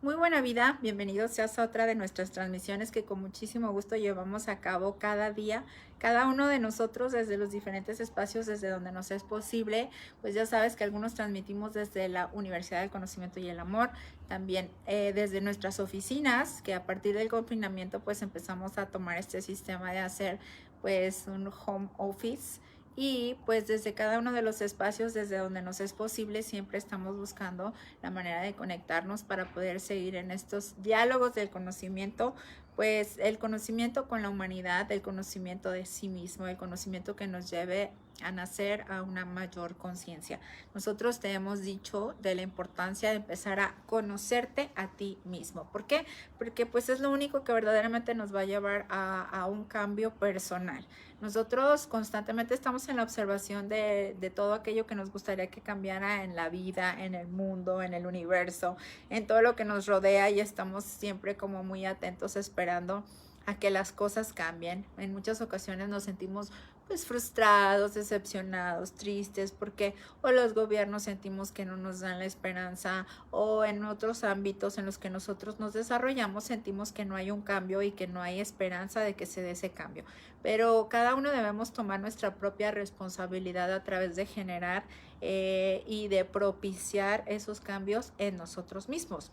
Muy buena vida, bienvenidos seas a otra de nuestras transmisiones que con muchísimo gusto llevamos a cabo cada día, cada uno de nosotros desde los diferentes espacios desde donde nos es posible. Pues ya sabes que algunos transmitimos desde la Universidad del Conocimiento y el Amor, también desde nuestras oficinas, que a partir del confinamiento pues empezamos a tomar este sistema de hacer pues un home office. Y pues desde cada uno de los espacios desde donde nos es posible siempre estamos buscando la manera de conectarnos para poder seguir en estos diálogos del conocimiento, pues el conocimiento con la humanidad, el conocimiento de sí mismo, el conocimiento que nos lleve a nacer a una mayor conciencia. Nosotros te hemos dicho de la importancia de empezar a conocerte a ti mismo. ¿Por qué? Porque pues es lo único que verdaderamente nos va a llevar a un cambio personal. Nosotros constantemente estamos en la observación de todo aquello que nos gustaría que cambiara en la vida, en el mundo, en el universo, en todo lo que nos rodea, y estamos siempre como muy atentos esperando a que las cosas cambien. En muchas ocasiones nos sentimos pues frustrados, decepcionados, tristes, porque o los gobiernos sentimos que no nos dan la esperanza, o en otros ámbitos en los que nosotros nos desarrollamos sentimos que no hay un cambio y que no hay esperanza de que se dé ese cambio. Pero cada uno debemos tomar nuestra propia responsabilidad a través de generar y de propiciar esos cambios en nosotros mismos.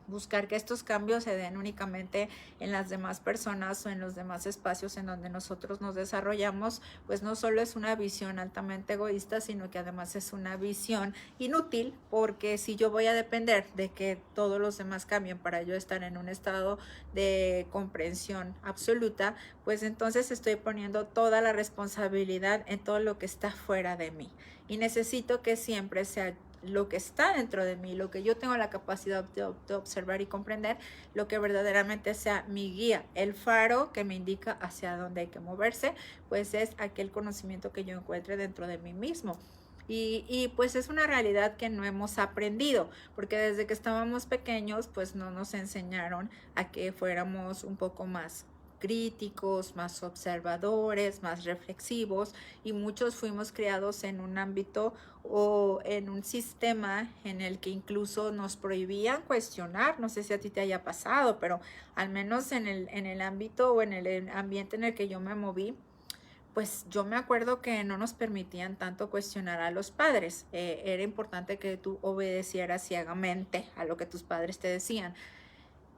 Buscar que estos cambios se den únicamente en las demás personas o en los demás espacios en donde nosotros nos desarrollamos, pues no solo es una visión altamente egoísta, sino que además es una visión inútil, porque si yo voy a depender de que todos los demás cambien para yo estar en un estado de comprensión absoluta, pues entonces estoy poniendo toda la responsabilidad en todo lo que está fuera de mí. Y necesito que siempre sea lo que está dentro de mí, lo que yo tengo la capacidad de observar y comprender, lo que verdaderamente sea mi guía, el faro que me indica hacia dónde hay que moverse, pues es aquel conocimiento que yo encuentre dentro de mí mismo. Y pues es una realidad que no hemos aprendido, porque desde que estábamos pequeños pues no nos enseñaron a que fuéramos un poco más críticos, más observadores, más reflexivos, y muchos fuimos criados en un ámbito o en un sistema en el que incluso nos prohibían cuestionar. No sé si a ti te haya pasado, pero al menos en el ámbito o en el ambiente en el que yo me moví, pues yo me acuerdo que no nos permitían tanto cuestionar a los padres. Era importante que tú obedecieras ciegamente a lo que tus padres te decían.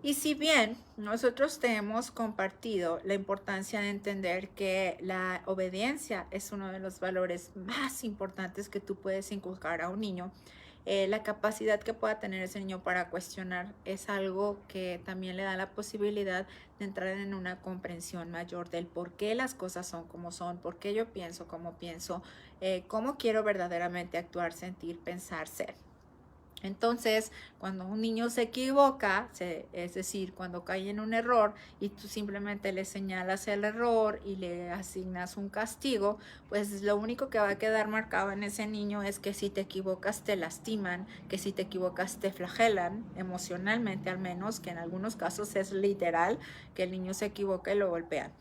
Y si bien nosotros te hemos compartido la importancia de entender que la obediencia es uno de los valores más importantes que tú puedes inculcar a un niño, la capacidad que pueda tener ese niño para cuestionar es algo que también le da la posibilidad de entrar en una comprensión mayor del por qué las cosas son como son, por qué yo pienso como pienso, cómo quiero verdaderamente actuar, sentir, pensar, ser. Entonces, cuando un niño se equivoca, es decir, cuando cae en un error y tú simplemente le señalas el error y le asignas un castigo, pues lo único que va a quedar marcado en ese niño es que si te equivocas te lastiman, que si te equivocas te flagelan, emocionalmente al menos, que en algunos casos es literal, que el niño se equivoca y lo golpean.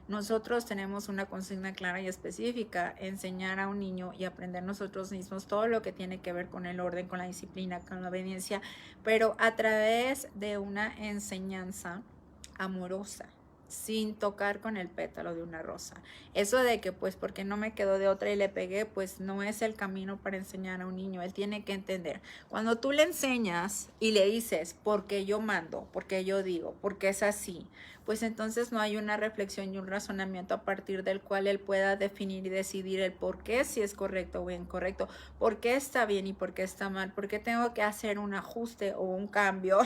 Nosotros tenemos una consigna clara y específica: enseñar a un niño y aprender nosotros mismos todo lo que tiene que ver con el orden, con la disciplina, con la obediencia, pero a través de una enseñanza amorosa, sin tocar con el pétalo de una rosa. Eso de que pues porque no me quedó de otra y le pegué, pues no es el camino para enseñar a un niño. Él tiene que entender. Cuando tú le enseñas y le dices porque yo mando, porque yo digo, porque es así, pues entonces no hay una reflexión y un razonamiento a partir del cual él pueda definir y decidir el por qué, si es correcto o incorrecto, por qué está bien y por qué está mal, por qué tengo que hacer un ajuste o un cambio,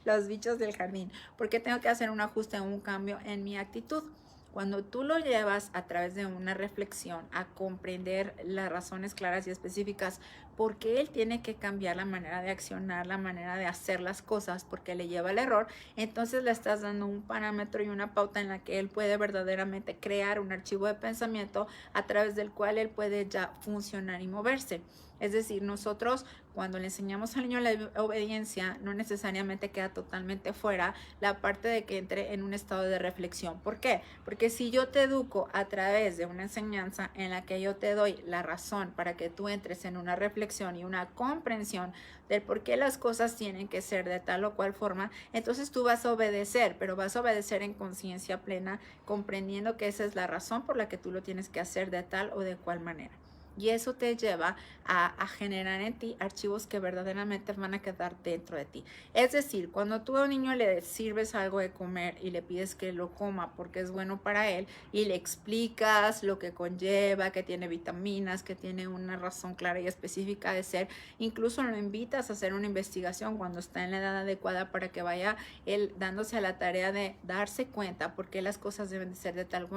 los bichos del jardín, por qué tengo que hacer un ajuste o un cambio en mi actitud. Cuando tú lo llevas a través de una reflexión a comprender las razones claras y específicas por qué él tiene que cambiar la manera de accionar, la manera de hacer las cosas, porque le lleva al error, entonces le estás dando un parámetro y una pauta en la que él puede verdaderamente crear un archivo de pensamiento a través del cual él puede ya funcionar y moverse. Es decir, nosotros cuando le enseñamos al niño la obediencia, no necesariamente queda totalmente fuera la parte de que entre en un estado de reflexión. ¿Por qué? Porque si yo te educo a través de una enseñanza en la que yo te doy la razón para que tú entres en una reflexión, reflexión y una comprensión del por qué las cosas tienen que ser de tal o cual forma, entonces tú vas a obedecer, pero vas a obedecer en conciencia plena, comprendiendo que esa es la razón por la que tú lo tienes que hacer de tal o de cual manera. Y eso te lleva a generar en ti archivos que verdaderamente van a quedar dentro de ti. Es decir, cuando tú a un niño le sirves algo de comer y le pides que lo coma porque es bueno para él y le explicas lo que conlleva, que tiene vitaminas, que tiene una razón clara y específica de ser, incluso lo invitas a hacer una investigación cuando está en la edad adecuada para que vaya él dándose a la tarea de darse cuenta por qué las cosas deben de ser de tal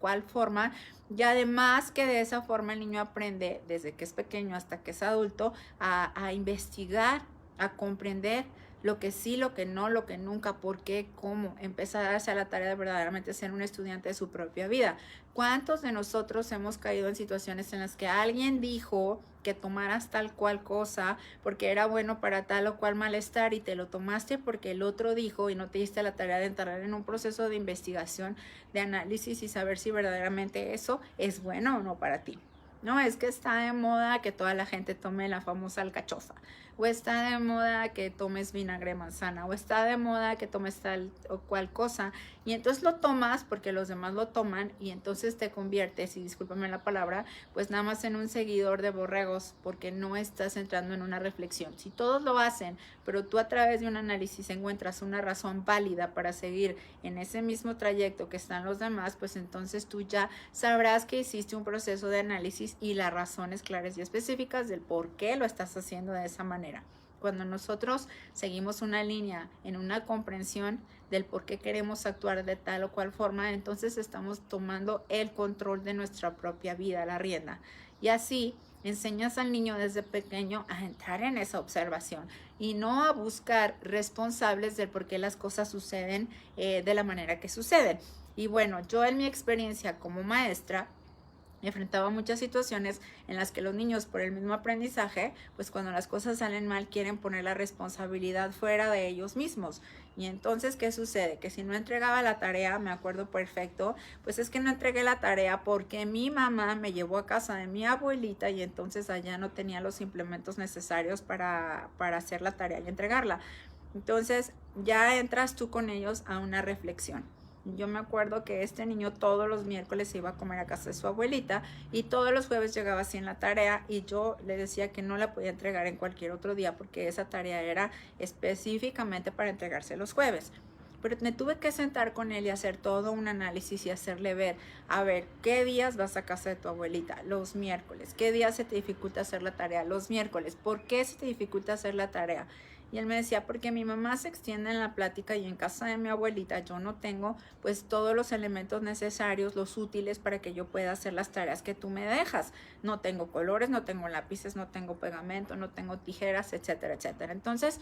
cual forma. Y además que de esa forma el niño aprende desde que es pequeño hasta que es adulto a investigar, a comprender lo que sí, lo que no, lo que nunca, por qué, cómo, empezar a darse a la tarea de verdaderamente ser un estudiante de su propia vida. ¿Cuántos de nosotros hemos caído en situaciones en las que alguien dijo que tomaras tal cual cosa porque era bueno para tal o cual malestar y te lo tomaste porque el otro dijo y no te diste la tarea de entrar en un proceso de investigación, de análisis y saber si verdaderamente eso es bueno o no para ti? No, es que está de moda que toda la gente tome la famosa alcachofa, o está de moda que tomes vinagre de manzana, o está de moda que tomes tal o cual cosa, y entonces lo tomas porque los demás lo toman, y entonces te conviertes, y discúlpame la palabra, pues nada más en un seguidor de borregos, porque no estás entrando en una reflexión. Si todos lo hacen, pero tú a través de un análisis encuentras una razón válida para seguir en ese mismo trayecto que están los demás, pues entonces tú ya sabrás que hiciste un proceso de análisis y las razones claras y específicas del por qué lo estás haciendo de esa manera. Cuando nosotros seguimos una línea en una comprensión del por qué queremos actuar de tal o cual forma, entonces estamos tomando el control de nuestra propia vida, la rienda. Y así enseñas al niño desde pequeño a entrar en esa observación y no a buscar responsables del por qué las cosas suceden de la manera que suceden. Y bueno, yo en mi experiencia como maestra enfrentaba muchas situaciones en las que los niños, por el mismo aprendizaje, pues cuando las cosas salen mal quieren poner la responsabilidad fuera de ellos mismos. Y entonces, ¿qué sucede? Que si no entregaba la tarea, me acuerdo perfecto, pues es que no entregué la tarea porque mi mamá me llevó a casa de mi abuelita y entonces allá no tenía los implementos necesarios para hacer la tarea y entregarla. Entonces, ya entras tú con ellos a una reflexión. Yo me acuerdo que este niño todos los miércoles se iba a comer a casa de su abuelita y todos los jueves llegaba así en la tarea y yo le decía que no la podía entregar en cualquier otro día porque esa tarea era específicamente para entregarse los jueves. Pero me tuve que sentar con él y hacer todo un análisis y hacerle ver, a ver, ¿qué días vas a casa de tu abuelita? Los miércoles. ¿Qué días se te dificulta hacer la tarea? Los miércoles. ¿Por qué se te dificulta hacer la tarea? Y él me decía, porque mi mamá se extiende en la plática y en casa de mi abuelita yo no tengo pues todos los elementos necesarios, los útiles para que yo pueda hacer las tareas que tú me dejas. No tengo colores, no tengo lápices, no tengo pegamento, no tengo tijeras, etcétera, etcétera. Entonces,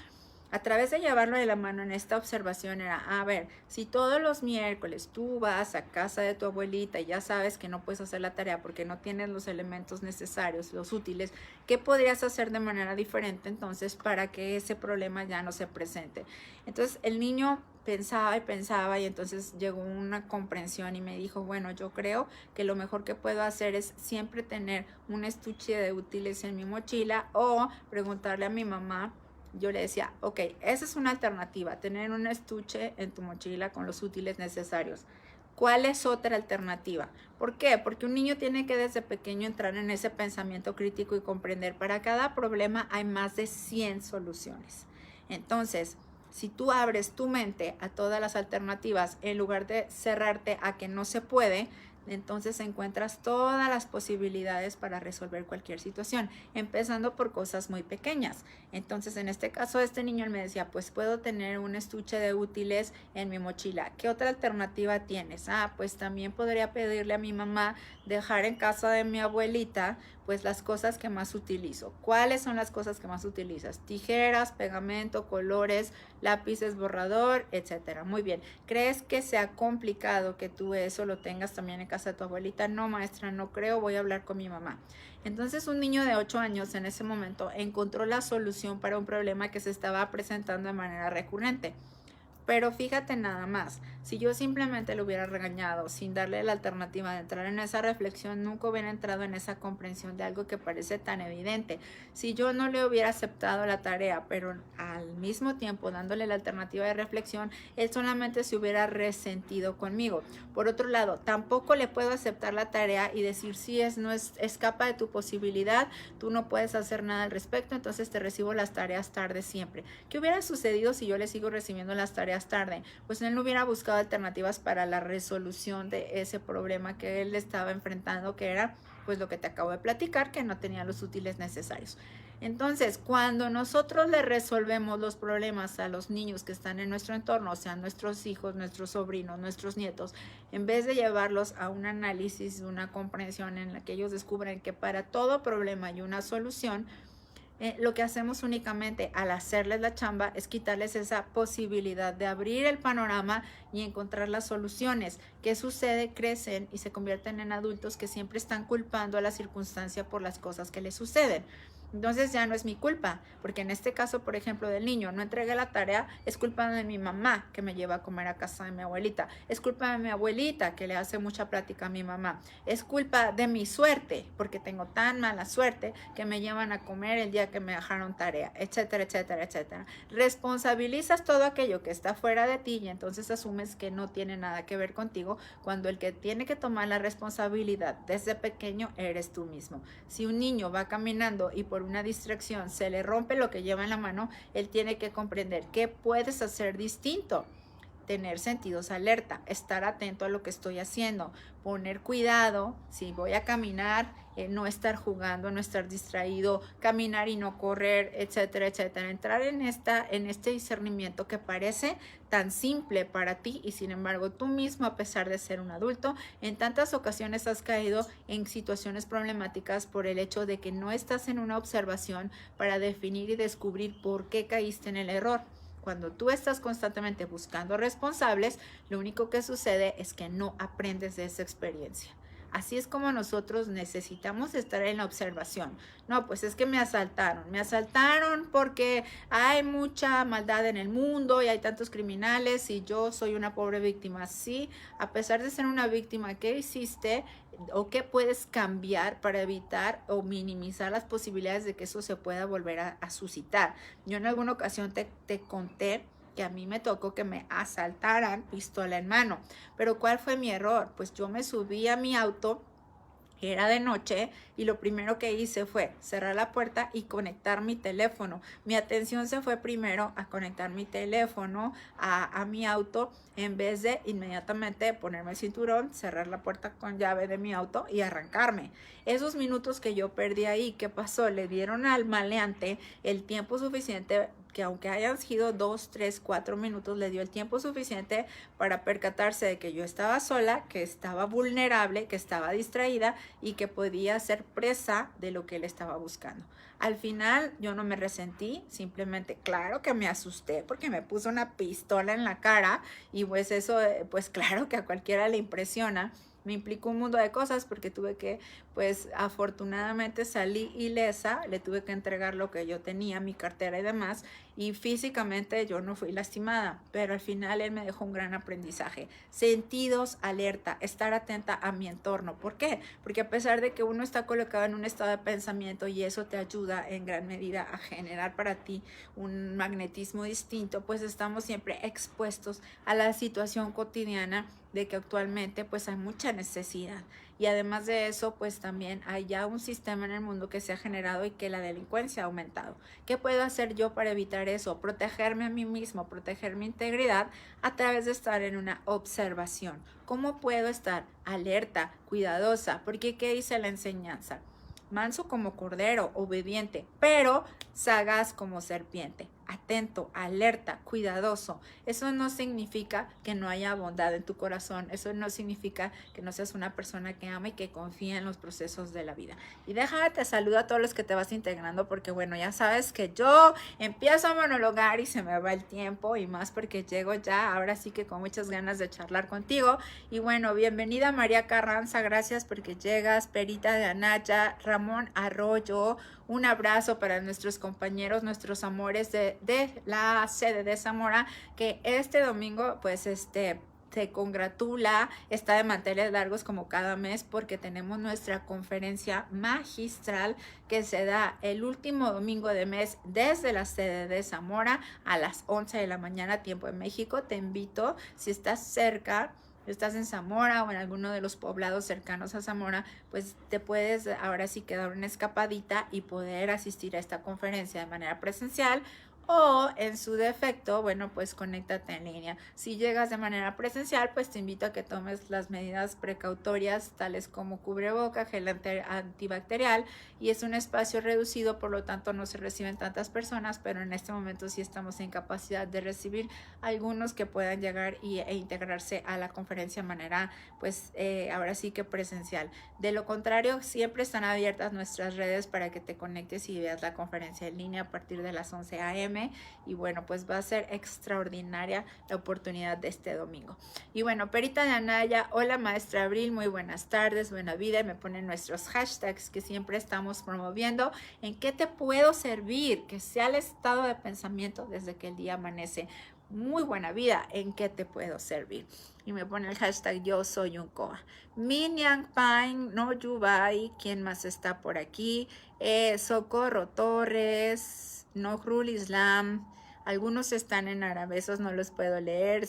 a través de llevarlo de la mano en esta observación era, a ver, si todos los miércoles tú vas a casa de tu abuelita y ya sabes que no puedes hacer la tarea porque no tienes los elementos necesarios, los útiles, ¿qué podrías hacer de manera diferente entonces para que ese problema ya no se presente? Entonces el niño pensaba y entonces llegó una comprensión y me dijo, bueno, yo creo que lo mejor que puedo hacer es siempre tener un estuche de útiles en mi mochila o preguntarle a mi mamá. Yo le decía, ok, esa es una alternativa, tener un estuche en tu mochila con los útiles necesarios. ¿Cuál es otra alternativa? ¿Por qué? Porque un niño tiene que desde pequeño entrar en ese pensamiento crítico y comprender, para cada problema hay más de 100 soluciones. Entonces, si tú abres tu mente a todas las alternativas, en lugar de cerrarte a que no se puede, entonces encuentras todas las posibilidades para resolver cualquier situación, empezando por cosas muy pequeñas. Entonces, en este caso, este niño me decía, pues puedo tener un estuche de útiles en mi mochila. ¿Qué otra alternativa tienes? Pues también podría pedirle a mi mamá dejar en casa de mi abuelita pues las cosas que más utilizo. ¿Cuáles son las cosas que más utilizas? Tijeras, pegamento, colores, lápices, borrador, etcétera. Muy bien. ¿Crees que sea complicado que tú eso lo tengas también en casa de tu abuelita? No, maestra, no creo, voy a hablar con mi mamá. Entonces un niño de 8 años en ese momento encontró la solución para un problema que se estaba presentando de manera recurrente. Pero fíjate nada más, si yo simplemente lo hubiera regañado sin darle la alternativa de entrar en esa reflexión, nunca hubiera entrado en esa comprensión de algo que parece tan evidente. Si yo no le hubiera aceptado la tarea, pero al mismo tiempo dándole la alternativa de reflexión, él solamente se hubiera resentido conmigo. Por otro lado, tampoco le puedo aceptar la tarea y decir, si no escapa de tu posibilidad, tú no puedes hacer nada al respecto, entonces te recibo las tareas tarde siempre. ¿Qué hubiera sucedido si yo le sigo recibiendo las tareas tarde? Pues él no hubiera buscado alternativas para la resolución de ese problema que él estaba enfrentando, que era pues lo que te acabo de platicar, que no tenía los útiles necesarios. Entonces, cuando nosotros le resolvemos los problemas a los niños que están en nuestro entorno, o sea, nuestros hijos, nuestros sobrinos, nuestros nietos, en vez de llevarlos a un análisis, una comprensión en la que ellos descubren que para todo problema hay una solución, lo que hacemos únicamente al hacerles la chamba es quitarles esa posibilidad de abrir el panorama y encontrar las soluciones. ¿Qué sucede? Crecen y se convierten en adultos que siempre están culpando a la circunstancia por las cosas que les suceden. Entonces ya no es mi culpa, porque en este caso, por ejemplo, del niño, no entregué la tarea, es culpa de mi mamá que me lleva a comer a casa de mi abuelita, es culpa de mi abuelita que le hace mucha plática a mi mamá, es culpa de mi suerte, porque tengo tan mala suerte que me llevan a comer el día que me dejaron tarea, etcétera, etcétera, etcétera. Responsabilizas todo aquello que está fuera de ti y entonces asumes que no tiene nada que ver contigo, cuando el que tiene que tomar la responsabilidad desde pequeño eres tú mismo. Si un niño va caminando y por una distracción se le rompe lo que lleva en la mano, él tiene que comprender qué puedes hacer distinto. Tener sentidos alerta, estar atento a lo que estoy haciendo, poner cuidado, si voy a caminar, no estar jugando, no estar distraído, caminar y no correr, etcétera, etcétera. Entrar en este discernimiento que parece tan simple para ti y sin embargo tú mismo, a pesar de ser un adulto, en tantas ocasiones has caído en situaciones problemáticas por el hecho de que no estás en una observación para definir y descubrir por qué caíste en el error. Cuando tú estás constantemente buscando responsables, lo único que sucede es que no aprendes de esa experiencia. Así es como nosotros necesitamos estar en la observación. No, pues es que me asaltaron porque hay mucha maldad en el mundo y hay tantos criminales y yo soy una pobre víctima. Sí, a pesar de ser una víctima, ¿qué hiciste o qué puedes cambiar para evitar o minimizar las posibilidades de que eso se pueda volver a suscitar? Yo en alguna ocasión te conté que a mí me tocó que me asaltaran pistola en mano. Pero ¿cuál fue mi error? Pues yo me subí a mi auto, era de noche, y lo primero que hice fue cerrar la puerta y conectar mi teléfono. Mi atención se fue primero a conectar mi teléfono a mi auto, en vez de inmediatamente ponerme el cinturón, cerrar la puerta con llave de mi auto y arrancarme. Esos minutos que yo perdí ahí, ¿qué pasó? Le dieron al maleante el tiempo suficiente, que aunque hayan sido 2, 3, 4 minutos, le dio el tiempo suficiente para percatarse de que yo estaba sola, que estaba vulnerable, que estaba distraída y que podía ser presa de lo que él estaba buscando. Al final yo no me resentí, simplemente claro que me asusté porque me puso una pistola en la cara y pues eso, pues claro que a cualquiera le impresiona. Me implicó un mundo de cosas porque tuve que, pues afortunadamente salí ilesa, le tuve que entregar lo que yo tenía, mi cartera y demás, y físicamente yo no fui lastimada, pero al final él me dejó un gran aprendizaje. Sentidos alerta, estar atenta a mi entorno. ¿Por qué? Porque a pesar de que uno está colocado en un estado de pensamiento y eso te ayuda en gran medida a generar para ti un magnetismo distinto, pues estamos siempre expuestos a la situación cotidiana de que actualmente pues hay mucha necesidad. Y además de eso, pues también hay ya un sistema en el mundo que se ha generado y que la delincuencia ha aumentado. ¿Qué puedo hacer yo para evitar eso? Protegerme a mí mismo, proteger mi integridad a través de estar en una observación. ¿Cómo puedo estar alerta, cuidadosa? Porque ¿qué dice la enseñanza? Manso como cordero, obediente, pero sagaz como serpiente. Atento, alerta, cuidadoso. Eso no significa que no haya bondad en tu corazón. Eso no significa que no seas una persona que ama y que confía en los procesos de la vida. Y déjame te saludo a todos los que te vas integrando, porque bueno, ya sabes que yo empiezo a monologar y se me va el tiempo, y más porque llego ya, ahora sí que con muchas ganas de charlar contigo. Y bueno, bienvenida María Carranza, gracias porque llegas. Perita de Anaya, Ramón Arroyo, Un abrazo para nuestros compañeros, nuestros amores de la sede de Zamora, que este domingo pues se congratula, está de manteles largos como cada mes porque tenemos nuestra conferencia magistral que se da el último domingo de mes desde la sede de Zamora a las 11 de la mañana, tiempo de México. Te invito, si estás cerca, si estás en Zamora o en alguno de los poblados cercanos a Zamora, pues te puedes ahora sí quedar una escapadita y poder asistir a esta conferencia de manera presencial. O en su defecto, bueno, pues conéctate en línea. Si llegas de manera presencial, pues te invito a que tomes las medidas precautorias, tales como cubreboca, gel antibacterial, y es un espacio reducido, por lo tanto no se reciben tantas personas, pero en este momento sí estamos en capacidad de recibir algunos que puedan llegar e integrarse a la conferencia de manera, pues ahora sí que presencial. De lo contrario, siempre están abiertas nuestras redes para que te conectes y veas la conferencia en línea a partir de las 11 a.m. Y bueno, pues va a ser extraordinaria la oportunidad de este domingo. Y bueno, Perita de Anaya, hola maestra Abril, muy buenas tardes, buena vida. Y me ponen nuestros hashtags que siempre estamos promoviendo. ¿En qué te puedo servir? Que sea el estado de pensamiento desde que el día amanece. Muy buena vida, ¿en qué te puedo servir? Y me pone el hashtag yo soy un coa. Minyang Pine, no Yubai, ¿quién más está por aquí? Socorro Torres, Nohrul Islam, algunos están en árabe, esos no los puedo leer.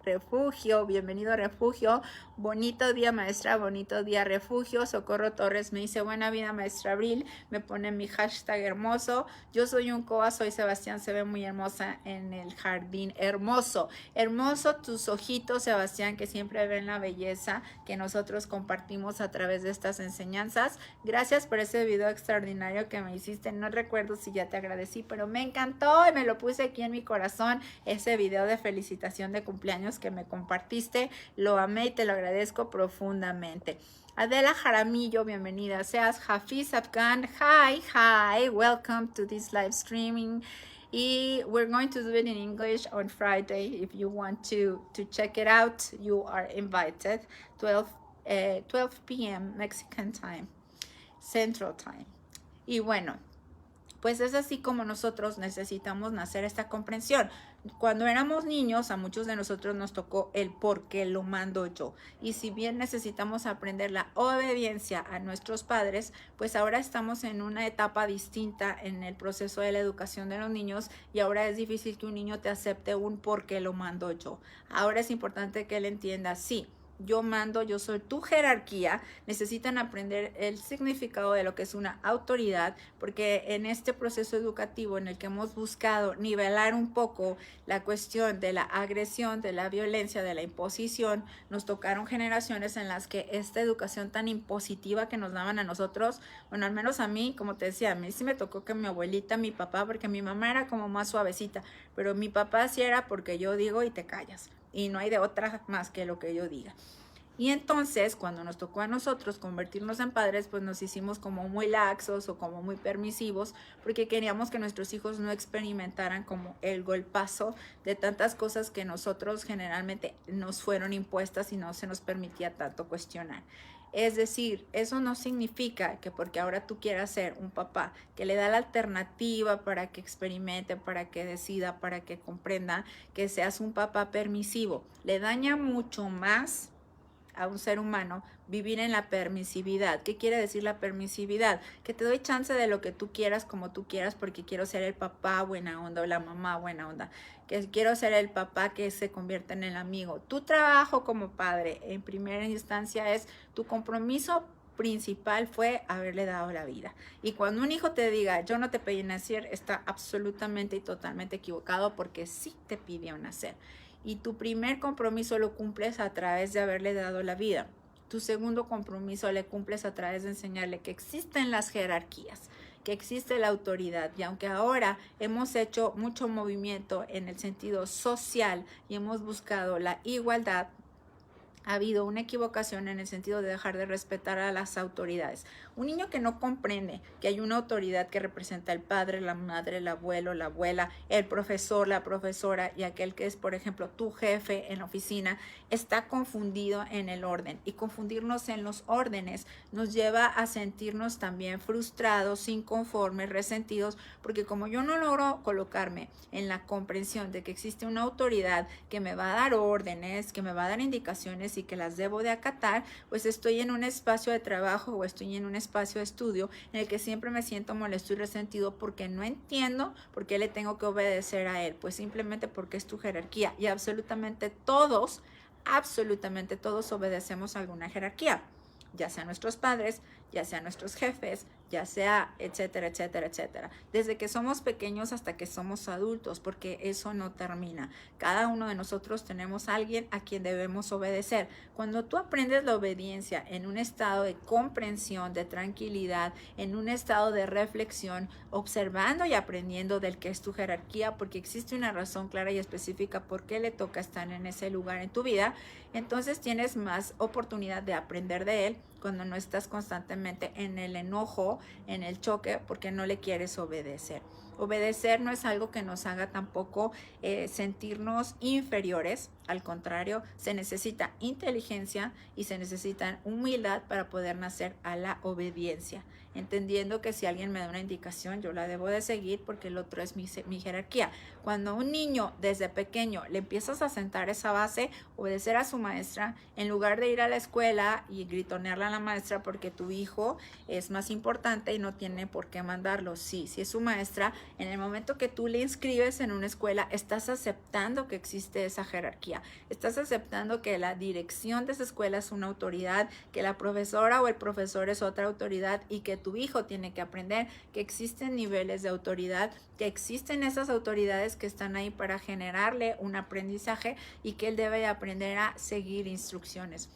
Refugio, bienvenido Refugio, bonito día maestra, bonito día Refugio. Socorro Torres me dice buena vida maestra Abril, me pone mi hashtag hermoso. Yo soy un coa, soy Sebastián, se ve muy hermosa en el jardín, hermoso, hermoso tus ojitos Sebastián, que siempre ven la belleza que nosotros compartimos a través de estas enseñanzas. Gracias por ese video extraordinario que me hiciste, no recuerdo si ya te agradecí, pero me encantó y me lo puse aquí en mi corazón, ese video de felicitación de cumpleaños que me compartiste, lo amé y te lo agradezco profundamente. Adela Jaramillo, bienvenida seas. Hafiz Afghan, hi, welcome to this live streaming. Y we're going to do it in English on Friday. If you want to check it out, you are invited. 12 p.m. Mexican time, Central Time. Y bueno, pues es así como nosotros necesitamos nacer esta comprensión. Cuando éramos niños, a muchos de nosotros nos tocó el por qué lo mando yo. Y si bien necesitamos aprender la obediencia a nuestros padres, pues ahora estamos en una etapa distinta en el proceso de la educación de los niños y ahora es difícil que un niño te acepte un por qué lo mando yo. Ahora es importante que él entienda, sí, yo mando, yo soy tu jerarquía. Necesitan aprender el significado de lo que es una autoridad, porque en este proceso educativo en el que hemos buscado nivelar un poco la cuestión de la agresión, de la violencia, de la imposición, nos tocaron generaciones en las que esta educación tan impositiva que nos daban a nosotros, bueno, al menos a mí, como te decía, a mí sí me tocó que mi abuelita, mi papá, porque mi mamá era como más suavecita, pero mi papá sí era porque yo digo y te callas. Y no hay de otra más que lo que yo diga. Y entonces, cuando nos tocó a nosotros convertirnos en padres, pues nos hicimos como muy laxos o como muy permisivos, porque queríamos que nuestros hijos no experimentaran como el golpazo de tantas cosas que nosotros generalmente nos fueron impuestas y no se nos permitía tanto cuestionar. Es decir, eso no significa que porque ahora tú quieras ser un papá que le da la alternativa para que experimente, para que decida, para que comprenda, que seas un papá permisivo. Le daña mucho más a un ser humano vivir en la permisividad. ¿Qué quiere decir la permisividad? Que te doy chance de lo que tú quieras, como tú quieras, porque quiero ser el papá buena onda o la mamá buena onda, que quiero ser el papá que se convierta en el amigo. Tu trabajo como padre en primera instancia es tu compromiso principal fue haberle dado la vida. Y cuando un hijo te diga yo no te pedí nacer, está absolutamente y totalmente equivocado, porque sí te pidió nacer. Y tu primer compromiso lo cumples a través de haberle dado la vida. Tu segundo compromiso le cumples a través de enseñarle que existen las jerarquías, que existe la autoridad. Y aunque ahora hemos hecho mucho movimiento en el sentido social y hemos buscado la igualdad, ha habido una equivocación en el sentido de dejar de respetar a las autoridades. Un niño que no comprende que hay una autoridad que representa al padre, la madre, el abuelo, la abuela, el profesor, la profesora y aquel que es, por ejemplo, tu jefe en la oficina, está confundido en el orden. Y confundirnos en los órdenes nos lleva a sentirnos también frustrados, inconformes, resentidos, porque como yo no logro colocarme en la comprensión de que existe una autoridad que me va a dar órdenes, que me va a dar indicaciones y que las debo de acatar, pues estoy en un espacio de trabajo o estoy en un espacio de estudio en el que siempre me siento molesto y resentido porque no entiendo por qué le tengo que obedecer a él, pues simplemente porque es tu jerarquía y absolutamente todos obedecemos a alguna jerarquía, ya sea nuestros padres, ya sea nuestros jefes, ya sea etcétera, etcétera, etcétera. Desde que somos pequeños hasta que somos adultos, porque eso no termina. Cada uno de nosotros tenemos a alguien a quien debemos obedecer. Cuando tú aprendes la obediencia en un estado de comprensión, de tranquilidad, en un estado de reflexión, observando y aprendiendo del que es tu jerarquía, porque existe una razón clara y específica por qué le toca estar en ese lugar en tu vida, entonces tienes más oportunidad de aprender de él cuando no estás constantemente en el enojo, en el choque, porque no le quieres obedecer. Obedecer no es algo que nos haga tampoco sentirnos inferiores, al contrario, se necesita inteligencia y se necesita humildad para poder nacer a la obediencia, entendiendo que si alguien me da una indicación, yo la debo de seguir porque el otro es mi jerarquía. Cuando a un niño desde pequeño le empiezas a sentar esa base, obedecer a su maestra, en lugar de ir a la escuela y gritonearle a la maestra porque tu hijo es más importante y no tiene por qué mandarlo. Sí, si es su maestra, en el momento que tú le inscribes en una escuela, estás aceptando que existe esa jerarquía. Estás aceptando que la dirección de esa escuela es una autoridad, que la profesora o el profesor es otra autoridad y que tu hijo tiene que aprender que existen niveles de autoridad, que existen esas autoridades que están ahí para generarle un aprendizaje y que él debe aprender a seguir instrucciones.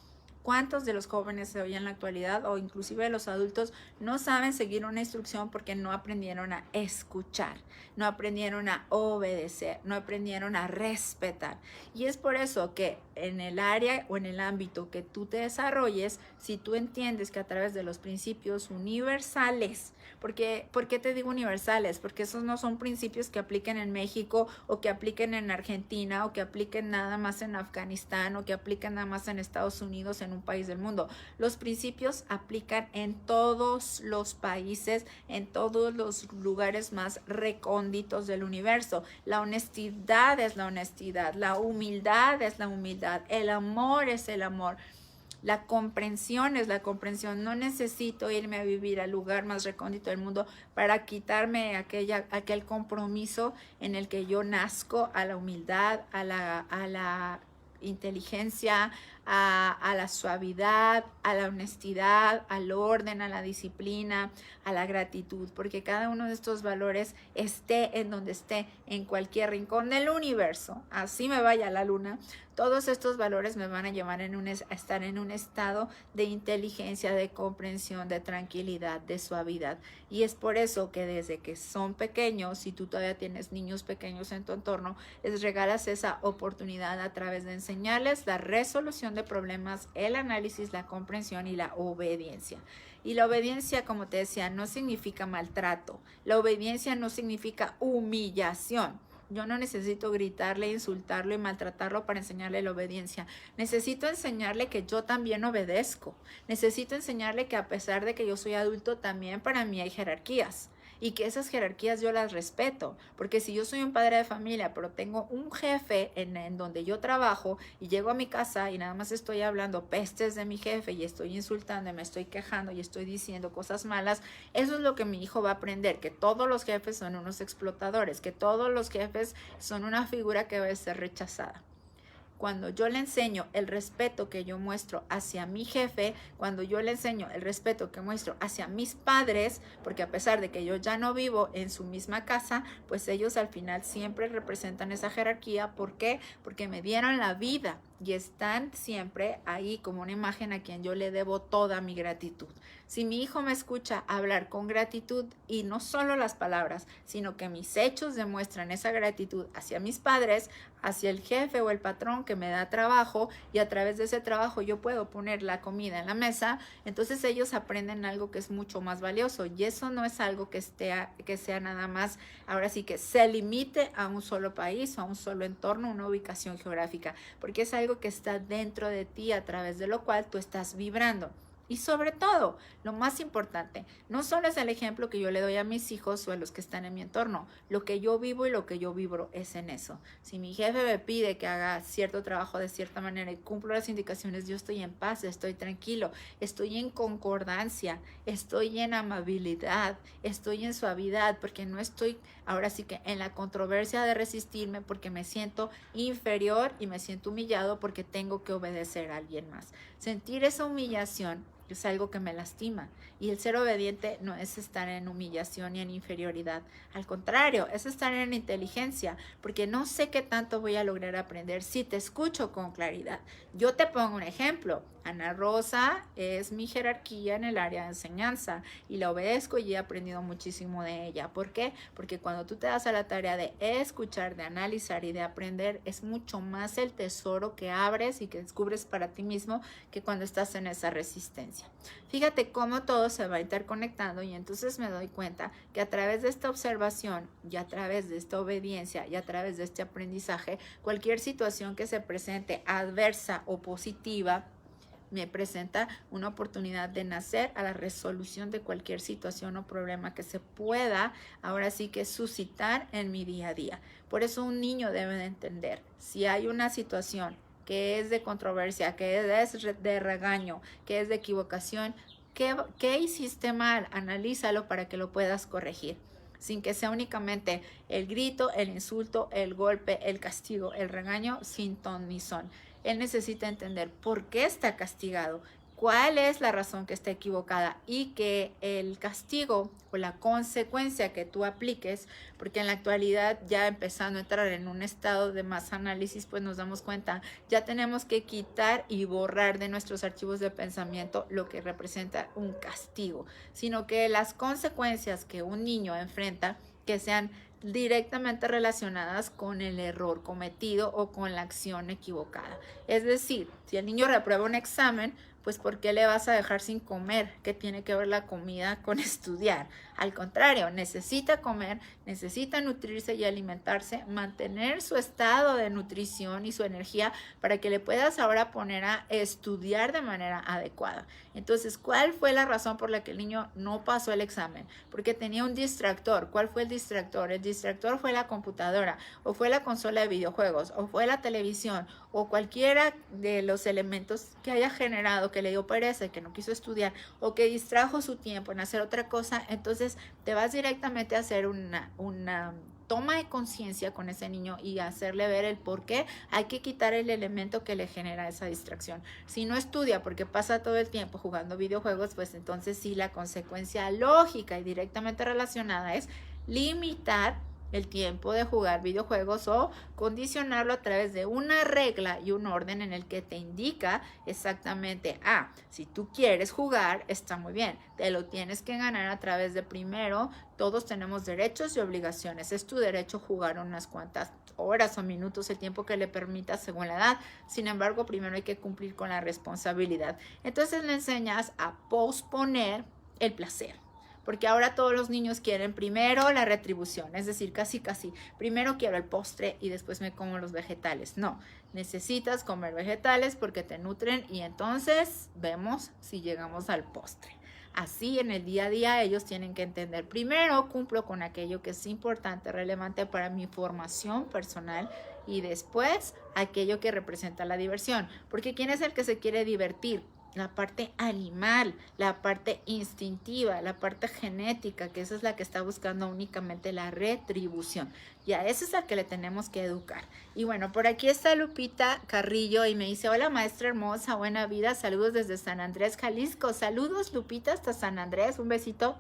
¿Cuántos de los jóvenes de hoy en la actualidad o inclusive los adultos no saben seguir una instrucción porque no aprendieron a escuchar, no aprendieron a obedecer, no aprendieron a respetar? Y es por eso que en el área o en el ámbito que tú te desarrolles, si tú entiendes que a través de los principios universales, ¿por qué te digo universales? Porque esos no son principios que apliquen en México o que apliquen en Argentina o que apliquen nada más en Afganistán o que apliquen nada más en Estados Unidos, en un país del mundo. Los principios aplican en todos los países, en todos los lugares más recónditos del universo. La honestidad es la honestidad, la humildad es la humildad, el amor es el amor. La comprensión es la comprensión. No necesito irme a vivir al lugar más recóndito del mundo para quitarme aquel compromiso en el que yo nazco, a la humildad, a la inteligencia, a la suavidad, a la honestidad, al orden, a la disciplina, a la gratitud, porque cada uno de estos valores esté en donde esté, en cualquier rincón del universo, así me vaya a la luna, todos estos valores me van a llevar a estar en un estado de inteligencia, de comprensión, de tranquilidad, de suavidad. Y es por eso que desde que son pequeños, si tú todavía tienes niños pequeños en tu entorno, les regalas esa oportunidad a través de enseñarles la resolución de problemas, el análisis, la comprensión y la obediencia. Y la obediencia, como te decía, no significa maltrato. La obediencia no significa humillación. Yo no necesito gritarle, insultarlo y maltratarlo para enseñarle la obediencia. Necesito enseñarle que yo también obedezco. Necesito enseñarle que a pesar de que yo soy adulto, también para mí hay jerarquías. Y que esas jerarquías yo las respeto, porque si yo soy un padre de familia, pero tengo un jefe en donde yo trabajo y llego a mi casa y nada más estoy hablando pestes de mi jefe y estoy insultando, me estoy quejando y estoy diciendo cosas malas, eso es lo que mi hijo va a aprender, que todos los jefes son unos explotadores, que todos los jefes son una figura que va a ser rechazada. Cuando yo le enseño el respeto que yo muestro hacia mi jefe, cuando yo le enseño el respeto que muestro hacia mis padres, porque a pesar de que yo ya no vivo en su misma casa, pues ellos al final siempre representan esa jerarquía. ¿Por qué? Porque me dieron la vida y están siempre ahí como una imagen a quien yo le debo toda mi gratitud. Si mi hijo me escucha hablar con gratitud, y no solo las palabras, sino que mis hechos demuestran esa gratitud hacia mis padres, hacia el jefe o el patrón que me da trabajo, y a través de ese trabajo yo puedo poner la comida en la mesa, entonces ellos aprenden algo que es mucho más valioso, y eso no es algo que sea nada más, ahora sí que se limite a un solo país o a un solo entorno, una ubicación geográfica, porque es algo que está dentro de ti, a través de lo cual tú estás vibrando. Y sobre todo, lo más importante, no solo es el ejemplo que yo le doy a mis hijos o a los que están en mi entorno, lo que yo vivo y lo que yo vibro es en eso. Si mi jefe me pide que haga cierto trabajo de cierta manera y cumplo las indicaciones, yo estoy en paz, estoy tranquilo, estoy en concordancia, estoy en amabilidad, estoy en suavidad, porque no estoy ahora sí que en la controversia de resistirme porque me siento inferior y me siento humillado porque tengo que obedecer a alguien más. Sentir esa humillación es algo que me lastima, y el ser obediente no es estar en humillación y en inferioridad, al contrario, es estar en inteligencia, porque no sé qué tanto voy a lograr aprender si te escucho con claridad. Yo te pongo un ejemplo. Ana Rosa es mi jerarquía en el área de enseñanza y la obedezco y he aprendido muchísimo de ella. ¿Por qué? Porque cuando tú te das a la tarea de escuchar, de analizar y de aprender, es mucho más el tesoro que abres y que descubres para ti mismo que cuando estás en esa resistencia. Fíjate cómo todo se va interconectando, y entonces me doy cuenta que a través de esta observación y a través de esta obediencia y a través de este aprendizaje, cualquier situación que se presente adversa o positiva me presenta una oportunidad de nacer a la resolución de cualquier situación o problema que se pueda ahora sí que suscitar en mi día a día. Por eso un niño debe de entender, si hay una situación que es de controversia, que es de regaño, que es de equivocación, ¿qué hiciste mal? Analízalo para que lo puedas corregir, sin que sea únicamente el grito, el insulto, el golpe, el castigo, el regaño, sin ton ni son. Él necesita entender por qué está castigado, cuál es la razón que está equivocada, y que el castigo o la consecuencia que tú apliques, porque en la actualidad, ya empezando a entrar en un estado de más análisis, pues nos damos cuenta, ya tenemos que quitar y borrar de nuestros archivos de pensamiento lo que representa un castigo, sino que las consecuencias que un niño enfrenta, que sean directamente relacionadas con el error cometido o con la acción equivocada. Es decir, si el niño reprueba un examen, pues ¿por qué le vas a dejar sin comer? ¿Qué tiene que ver la comida con estudiar? Al contrario, necesita comer, necesita nutrirse y alimentarse, mantener su estado de nutrición y su energía para que le puedas ahora poner a estudiar de manera adecuada. Entonces, ¿cuál fue la razón por la que el niño no pasó el examen? Porque tenía un distractor. ¿Cuál fue el distractor? El distractor fue la computadora, o fue la consola de videojuegos, o fue la televisión, o cualquiera de los elementos que haya generado que le dio pereza, que no quiso estudiar, o que distrajo su tiempo en hacer otra cosa. Entonces te vas directamente a hacer una toma de conciencia con ese niño y hacerle ver el por qué hay que quitar el elemento que le genera esa distracción. Si no estudia porque pasa todo el tiempo jugando videojuegos, pues entonces sí, la consecuencia lógica y directamente relacionada es limitar el tiempo de jugar videojuegos o condicionarlo a través de una regla y un orden en el que te indica exactamente, si tú quieres jugar, está muy bien, te lo tienes que ganar a través de, primero, todos tenemos derechos y obligaciones, es tu derecho jugar unas cuantas horas o minutos, el tiempo que le permitas según la edad. Sin embargo, primero hay que cumplir con la responsabilidad. Entonces le enseñas a posponer el placer, porque ahora todos los niños quieren primero la retribución, es decir, casi, primero quiero el postre y después me como los vegetales. No, necesitas comer vegetales porque te nutren, y entonces vemos si llegamos al postre. Así en el día a día ellos tienen que entender, primero cumplo con aquello que es importante, relevante para mi formación personal, y después aquello que representa la diversión, porque ¿quién es el que se quiere divertir? La parte animal, la parte instintiva, la parte genética, que esa es la que está buscando únicamente la retribución. y a ese es al que le tenemos que educar. Y bueno, por aquí está Lupita Carrillo y me dice, hola maestra hermosa, buena vida, saludos desde San Andrés, Jalisco. Saludos Lupita hasta San Andrés, un besito.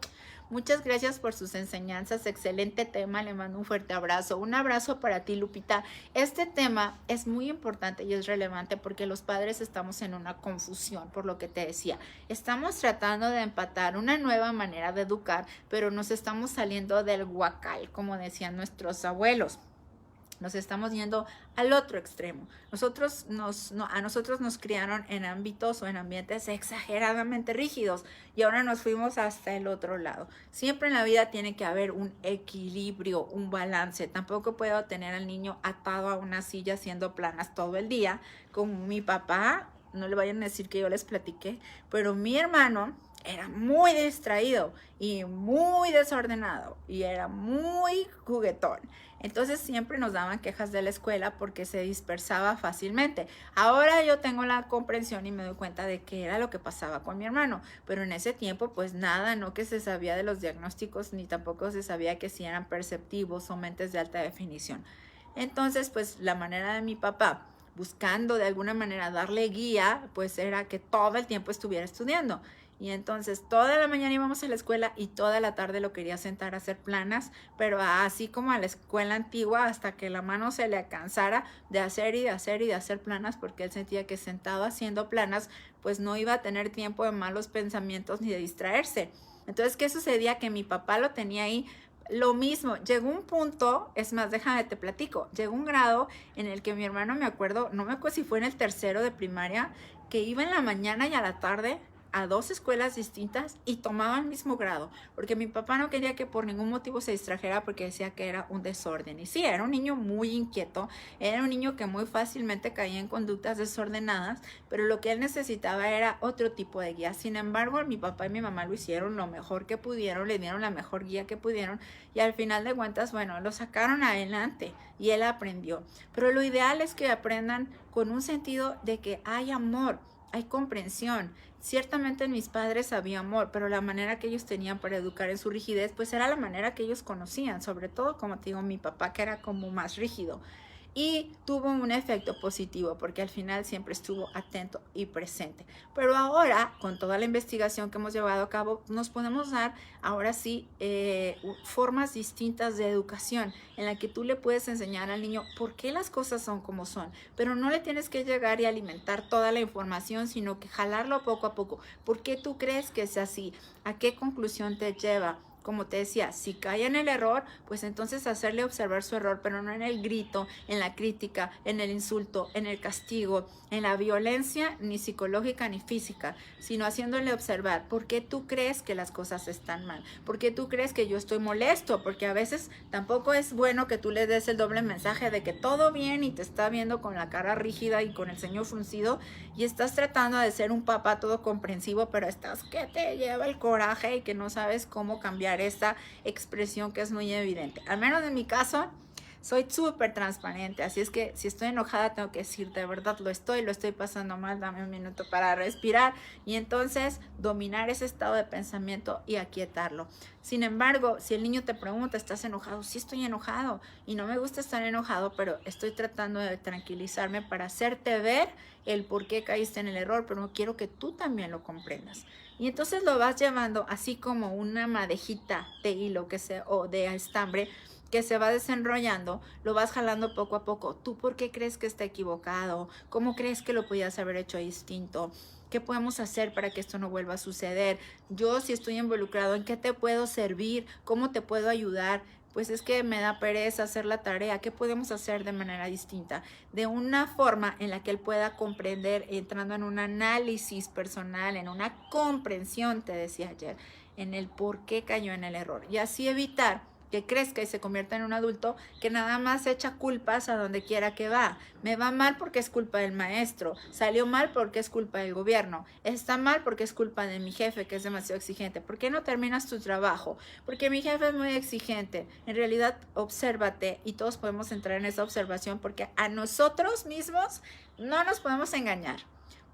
Muchas gracias por sus enseñanzas, excelente tema, le mando un fuerte abrazo. Un abrazo para ti, Lupita. Este tema es muy importante y es relevante porque los padres estamos en una confusión, por lo que te decía. Estamos tratando de empatar una nueva manera de educar, pero nos estamos saliendo del huacal, como decían nuestros abuelos. Nos estamos yendo al otro extremo. A nosotros nos criaron en ámbitos o en ambientes exageradamente rígidos y ahora nos fuimos hasta el otro lado. Siempre en la vida tiene que haber un equilibrio, un balance. Tampoco puedo tener al niño atado a una silla haciendo planas todo el día. Como mi papá, no le vayan a decir que yo les platiqué, pero mi hermano era muy distraído y muy desordenado y era muy juguetón. Entonces siempre nos daban quejas de la escuela porque se dispersaba fácilmente. Ahora yo tengo la comprensión y me doy cuenta de qué era lo que pasaba con mi hermano. Pero en ese tiempo pues nada, no que se sabía de los diagnósticos ni tampoco se sabía que si eran perceptivos o mentes de alta definición. Entonces pues la manera de mi papá buscando de alguna manera darle guía pues era que todo el tiempo estuviera estudiando. Y entonces toda la mañana íbamos a la escuela y toda la tarde lo quería sentar a hacer planas, pero así como a la escuela antigua hasta que la mano se le cansara de hacer y de hacer y de hacer planas, porque él sentía que sentado haciendo planas pues no iba a tener tiempo de malos pensamientos ni de distraerse. Entonces, ¿qué sucedía? Que mi papá lo tenía ahí. Lo mismo, llegó un punto, es más, déjame te platico, llegó un grado en el que mi hermano, no me acuerdo si fue en el tercero de primaria, que iba en la mañana y a la tarde a 2 escuelas distintas y tomaba el mismo grado, porque mi papá no quería que por ningún motivo se distrajera porque decía que era un desorden. Y sí, era un niño muy inquieto, era un niño que muy fácilmente caía en conductas desordenadas, pero lo que él necesitaba era otro tipo de guía. Sin embargo, mi papá y mi mamá lo hicieron lo mejor que pudieron, le dieron la mejor guía que pudieron y al final de cuentas, bueno, lo sacaron adelante y él aprendió. Pero lo ideal es que aprendan con un sentido de que hay amor, hay comprensión. Ciertamente en mis padres había amor, pero la manera que ellos tenían para educar en su rigidez, pues era la manera que ellos conocían, sobre todo, como te digo, mi papá, que era como más rígido. Y tuvo un efecto positivo porque al final siempre estuvo atento y presente. Pero ahora, con toda la investigación que hemos llevado a cabo, nos podemos dar ahora sí formas distintas de educación en la que tú le puedes enseñar al niño por qué las cosas son como son, pero no le tienes que llegar y alimentar toda la información, sino que jalarlo poco a poco. ¿Por qué tú crees que es así? ¿A qué conclusión te lleva? Como te decía, si cae en el error, pues entonces hacerle observar su error, pero no en el grito, en la crítica, en el insulto, en el castigo, en la violencia ni psicológica ni física, sino haciéndole observar por qué tú crees que las cosas están mal, por qué tú crees que yo estoy molesto, porque a veces tampoco es bueno que tú le des el doble mensaje de que todo bien y te está viendo con la cara rígida y con el ceño fruncido y estás tratando de ser un papá todo comprensivo, pero estás que te lleva el coraje y que no sabes cómo cambiar esta expresión que es muy evidente. Al menos en mi caso, soy súper transparente, así es que si estoy enojada tengo que decir de verdad lo estoy pasando mal, dame un minuto para respirar y entonces dominar ese estado de pensamiento y aquietarlo. Sin embargo, si el niño te pregunta, ¿estás enojado? Sí, estoy enojado y no me gusta estar enojado, pero estoy tratando de tranquilizarme para hacerte ver el por qué caíste en el error, pero no quiero que tú también lo comprendas. Y entonces lo vas llevando así como una madejita de hilo o de estambre que se va desenrollando, lo vas jalando poco a poco. ¿Tú por qué crees que está equivocado? ¿Cómo crees que lo podías haber hecho distinto? ¿Qué podemos hacer para que esto no vuelva a suceder? Yo, si estoy involucrado, ¿en qué te puedo servir? ¿Cómo te puedo ayudar? Pues es que me da pereza hacer la tarea. ¿Qué podemos hacer de manera distinta? De una forma en la que él pueda comprender, entrando en un análisis personal, en una comprensión, te decía ayer, en el por qué cayó en el error. Y así evitar que crezca y se convierta en un adulto que nada más echa culpas a donde quiera que va. Me va mal porque es culpa del maestro, salió mal porque es culpa del gobierno, está mal porque es culpa de mi jefe que es demasiado exigente. ¿Por qué no terminas tu trabajo? Porque mi jefe es muy exigente. En realidad, obsérvate y todos podemos entrar en esa observación porque a nosotros mismos no nos podemos engañar.